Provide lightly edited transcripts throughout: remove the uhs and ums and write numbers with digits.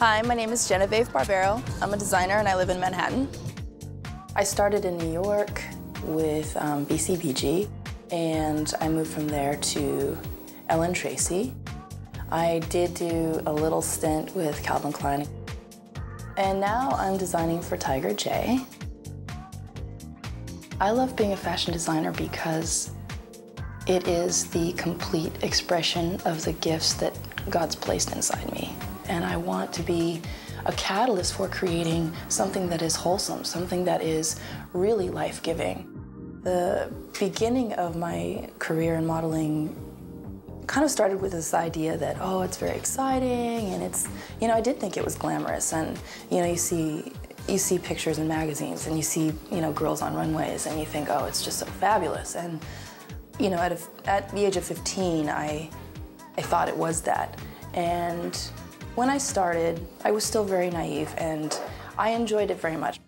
Hi, my name is Jenavave Barbero. I'm a designer and I live in Manhattan. I started in New York with BCBG, and I moved from there to Ellen Tracy. I did do a little stint with Calvin Klein, and now I'm designing for Tiger J. I love being a fashion designer because it is the complete expression of the gifts that God's placed inside me. And I want to be a catalyst for creating something that is wholesome, something that is really life-giving. The beginning of my career in modeling kind of started with this idea that, oh, it's very exciting, and it's, I did think it was glamorous. And, you see pictures in magazines, and you see, girls on runways, and you think, oh, it's just so fabulous. And, at the age of 15, I thought it was that. And when I started, I was still very naive, and I enjoyed it very much.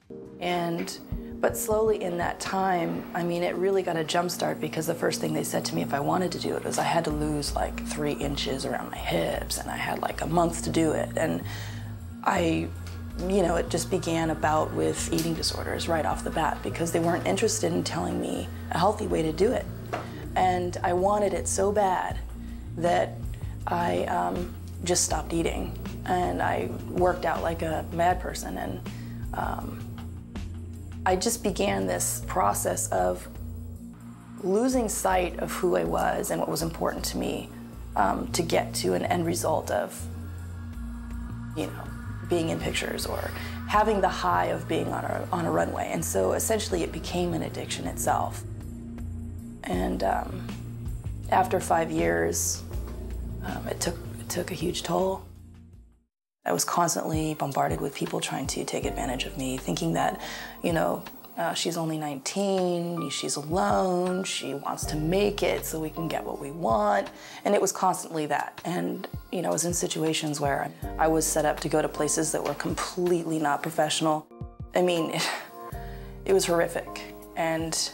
But slowly in that time, it really got a jump start, because the first thing they said to me if I wanted to do it was I had to lose like 3 inches around my hips, and I had like a month to do it. And it just began about with eating disorders right off the bat, because they weren't interested in telling me a healthy way to do it. And I wanted it so bad that I just stopped eating, and I worked out like a mad person. And I just began this process of losing sight of who I was and what was important to me, to get to an end result of, being in pictures or having the high of being on a runway. And so essentially it became an addiction itself. And after 5 years, it took a huge toll. I was constantly bombarded with people trying to take advantage of me, thinking that, she's only 19, she's alone, she wants to make it so we can get what we want. And it was constantly that. And, I was in situations where I was set up to go to places that were completely not professional. It was horrific. And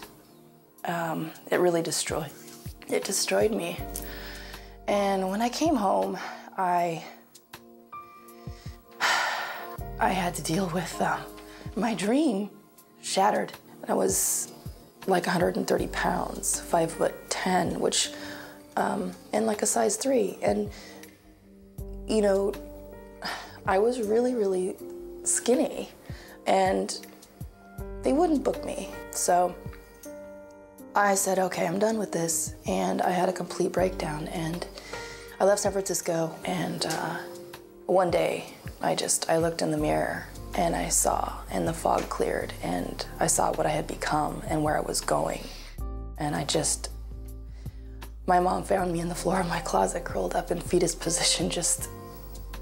it really destroyed me. And when I came home, I had to deal with my dream shattered. I was like 130 pounds, 5'10", which, and like a size 3. And, I was really, really skinny, and they wouldn't book me. So I said, okay, I'm done with this. And I had a complete breakdown, and I left San Francisco, and one day I looked in the mirror, and I saw, and the fog cleared, and I saw what I had become and where I was going. And my mom found me in the floor of my closet, curled up in fetus position, just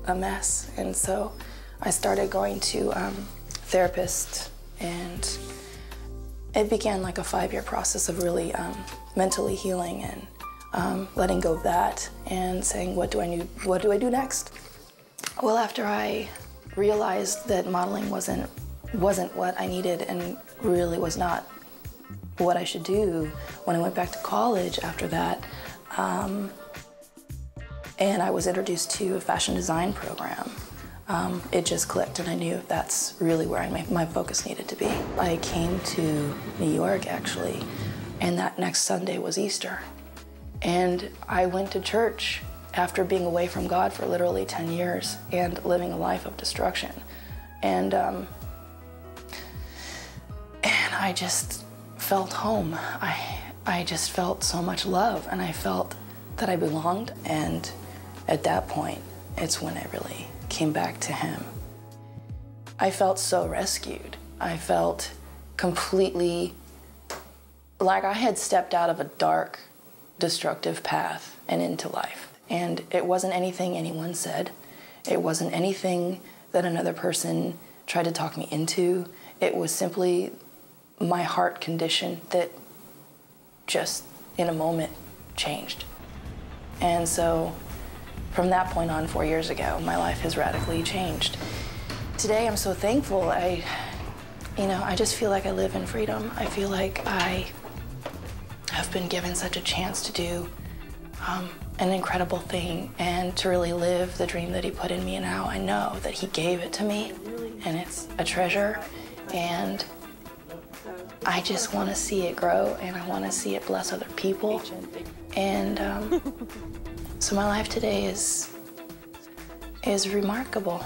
a mess. And so I started going to therapists, and it began like a 5-year process of really mentally healing and letting go of that and saying, what do I do next? Well, after I realized that modeling wasn't what I needed and really was not what I should do, when I went back to college after that, and I was introduced to a fashion design program, it just clicked, and I knew that's really where my focus needed to be. I came to New York, actually, and that next Sunday was Easter. And I went to church after being away from God for literally 10 years and living a life of destruction. And I just felt home. I just felt so much love, and I felt that I belonged. And at that point, it's when I really came back to Him. I felt so rescued. I felt completely like I had stepped out of a dark, destructive path and into life. And it wasn't anything anyone said. It wasn't anything that another person tried to talk me into. It was simply my heart condition that just in a moment changed. And so from that point on, 4 years ago, my life has radically changed. Today, I'm so thankful. I just feel like I live in freedom. I feel like I have been given such a chance to do an incredible thing, and to really live the dream that he put in me. And now I know that he gave it to me, and it's a treasure, and I just want to see it grow, and I want to see it bless other people. And so my life today is remarkable.